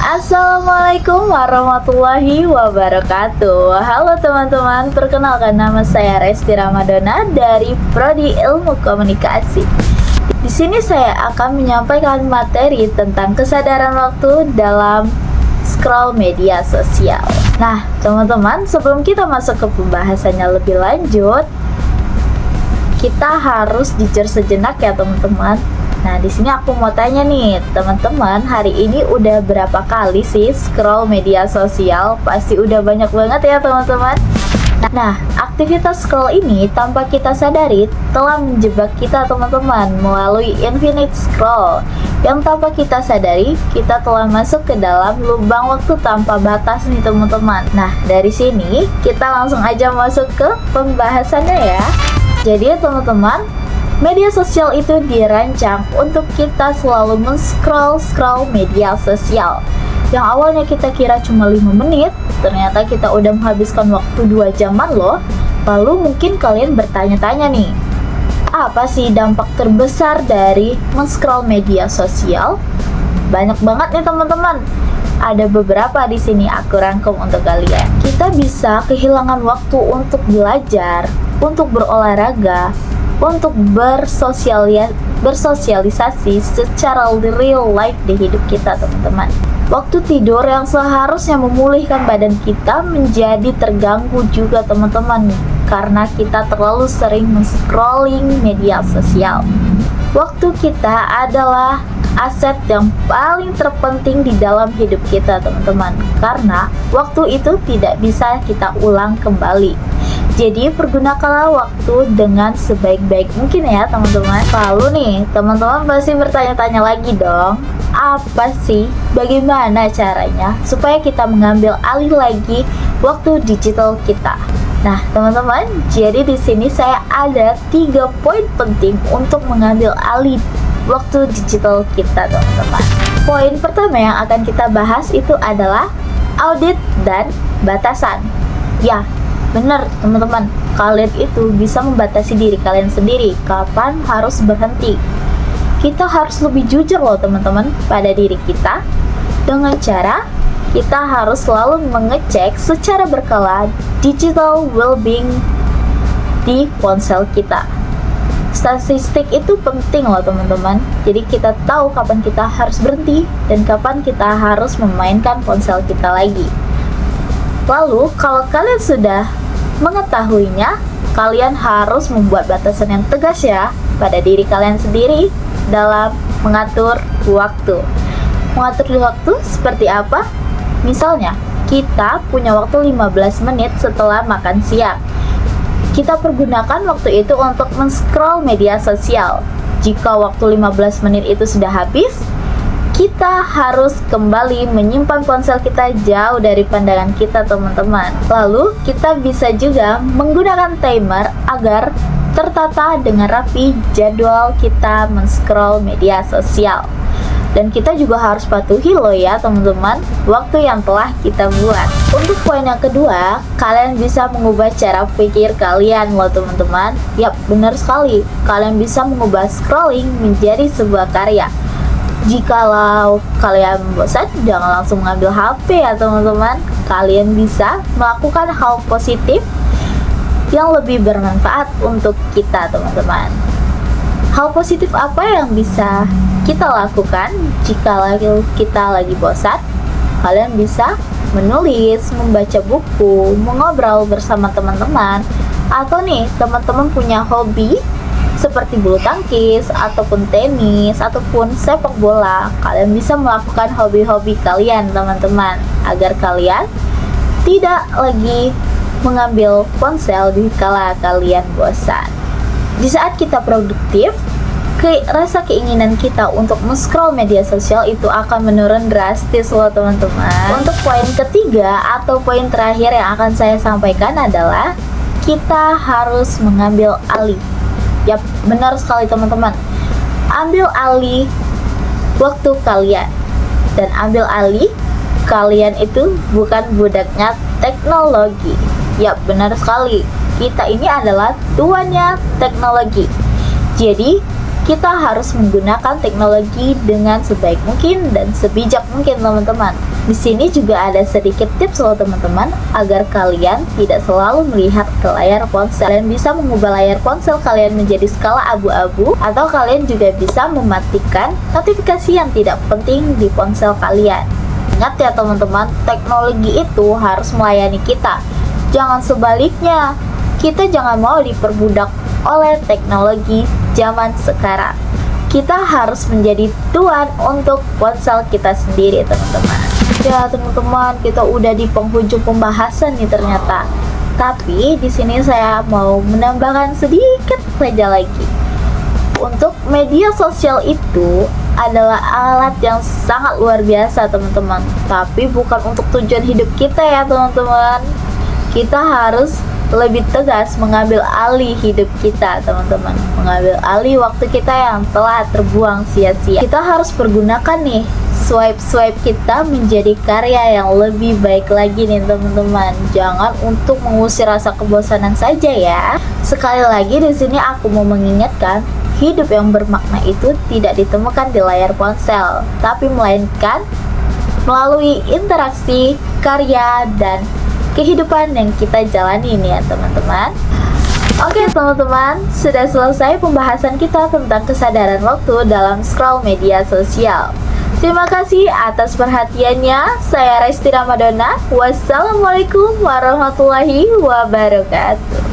Assalamualaikum warahmatullahi wabarakatuh. Halo teman-teman, perkenalkan nama saya Resti Ramadona dari Prodi Ilmu Komunikasi. Di sini saya akan menyampaikan materi tentang kesadaran waktu dalam scroll media sosial. Nah, teman-teman, sebelum kita masuk ke pembahasannya lebih lanjut, kita harus jujur sejenak ya teman-teman. Nah, di sini aku mau tanya nih, teman-teman, hari ini udah berapa kali sih scroll media sosial? Pasti udah banyak banget ya, teman-teman. Nah, aktivitas scroll ini tanpa kita sadari telah menjebak kita, teman-teman, melalui infinite scroll. Yang tanpa kita sadari, kita telah masuk ke dalam lubang waktu tanpa batas nih, teman-teman. Nah, dari sini kita langsung aja masuk ke pembahasannya ya. Jadi, teman-teman, media sosial itu dirancang untuk kita selalu men-scroll media sosial. Yang awalnya kita kira cuma 5 menit, ternyata kita udah menghabiskan waktu 2 jaman loh. Lalu mungkin kalian bertanya-tanya nih, apa sih dampak terbesar dari men-scroll media sosial? Banyak banget nih teman-teman. Ada beberapa di sini aku rangkum untuk kalian. Kita bisa kehilangan waktu untuk belajar, untuk berolahraga, untuk bersosialisasi secara real life di hidup kita, teman-teman. Waktu tidur yang seharusnya memulihkan badan kita menjadi terganggu juga, teman-teman, karena kita terlalu sering men-scrolling media sosial. Waktu kita adalah aset yang paling terpenting di dalam hidup kita, teman-teman, karena waktu itu tidak bisa kita ulang kembali. Jadi pergunakanlah waktu dengan sebaik-baik mungkin ya, teman-teman. Lalu nih, teman-teman pasti bertanya-tanya lagi dong, apa sih, bagaimana caranya supaya kita mengambil alih lagi waktu digital kita? Nah, teman-teman, jadi di sini saya ada 3 poin penting untuk mengambil alih waktu digital kita, teman-teman. Poin pertama yang akan kita bahas itu adalah audit dan batasan. Ya, benar teman-teman, kalian itu bisa membatasi diri kalian sendiri kapan harus berhenti. Kita harus lebih jujur loh teman-teman pada diri kita, dengan cara kita harus selalu mengecek secara berkala digital well-being di ponsel kita. Statistik itu penting loh teman-teman, jadi kita tahu kapan kita harus berhenti dan kapan kita harus memainkan ponsel kita lagi. Lalu kalau kalian sudah mengetahuinya, kalian harus membuat batasan yang tegas ya pada diri kalian sendiri dalam mengatur waktu. Mengatur waktu seperti apa? Misalnya, kita punya waktu 15 menit setelah makan siang. Kita pergunakan waktu itu untuk men-scroll media sosial. Jika waktu 15 menit itu sudah habis, kita harus kembali menyimpan ponsel kita jauh dari pandangan kita, teman-teman. Lalu kita bisa juga menggunakan timer agar tertata dengan rapi jadwal kita men-scroll media sosial. Dan kita juga harus patuhi loh ya teman-teman, waktu yang telah kita buat. Untuk poin yang kedua, kalian bisa mengubah cara pikir kalian loh teman-teman. Yap, benar sekali, kalian bisa mengubah scrolling menjadi sebuah karya. Jikalau kalian bosan, jangan langsung mengambil HP ya teman-teman. Kalian bisa melakukan hal positif yang lebih bermanfaat untuk kita, teman-teman. Hal positif apa yang bisa kita lakukan jika kita lagi bosan? Kalian bisa menulis, membaca buku, mengobrol bersama teman-teman, atau nih teman-teman punya hobi seperti bulu tangkis, ataupun tenis, ataupun sepak bola. Kalian bisa melakukan hobi-hobi kalian, teman-teman, agar kalian tidak lagi mengambil ponsel di kala kalian bosan. Di saat kita produktif, rasa keinginan kita untuk men-scroll media sosial itu akan menurun drastis loh teman-teman. Untuk poin ketiga atau poin terakhir yang akan saya sampaikan adalah kita harus mengambil alih. Yap, benar sekali teman-teman. Ambil alih waktu kalian. Dan ambil alih, kalian itu bukan budaknya teknologi. Yap, benar sekali. Kita ini adalah tuannya teknologi. Jadi, kita harus menggunakan teknologi dengan sebaik mungkin dan sebijak mungkin teman-teman. Di sini juga ada sedikit tips loh teman-teman, agar kalian tidak selalu melihat ke layar ponsel. Kalian bisa mengubah layar ponsel kalian menjadi skala abu-abu, atau kalian juga bisa mematikan notifikasi yang tidak penting di ponsel kalian. Ingat ya teman-teman, teknologi itu harus melayani kita. Jangan sebaliknya, kita jangan mau diperbudak oleh teknologi zaman sekarang. Kita harus menjadi tuan untuk ponsel kita sendiri teman-teman. Ya teman-teman, kita udah di penghujung pembahasan nih ternyata. Tapi di sini saya mau menambahkan sedikit saja lagi. Untuk media sosial itu adalah alat yang sangat luar biasa teman-teman. Tapi bukan untuk tujuan hidup kita ya teman-teman. Kita harus lebih tegas mengambil alih hidup kita teman-teman, mengambil alih waktu kita yang telah terbuang sia-sia. Kita harus pergunakan nih swipe kita menjadi karya yang lebih baik lagi nih teman-teman. Jangan untuk mengusir rasa kebosanan saja ya. Sekali lagi di sini aku mau mengingatkan, hidup yang bermakna itu tidak ditemukan di layar ponsel, tapi melainkan melalui interaksi, karya, dan kehidupan yang kita jalani nih ya teman-teman. Oke teman-teman, sudah selesai pembahasan kita tentang kesadaran waktu dalam scroll media sosial. Terima kasih atas perhatiannya. Saya Resti Ramadona. Wassalamualaikum warahmatullahi wabarakatuh.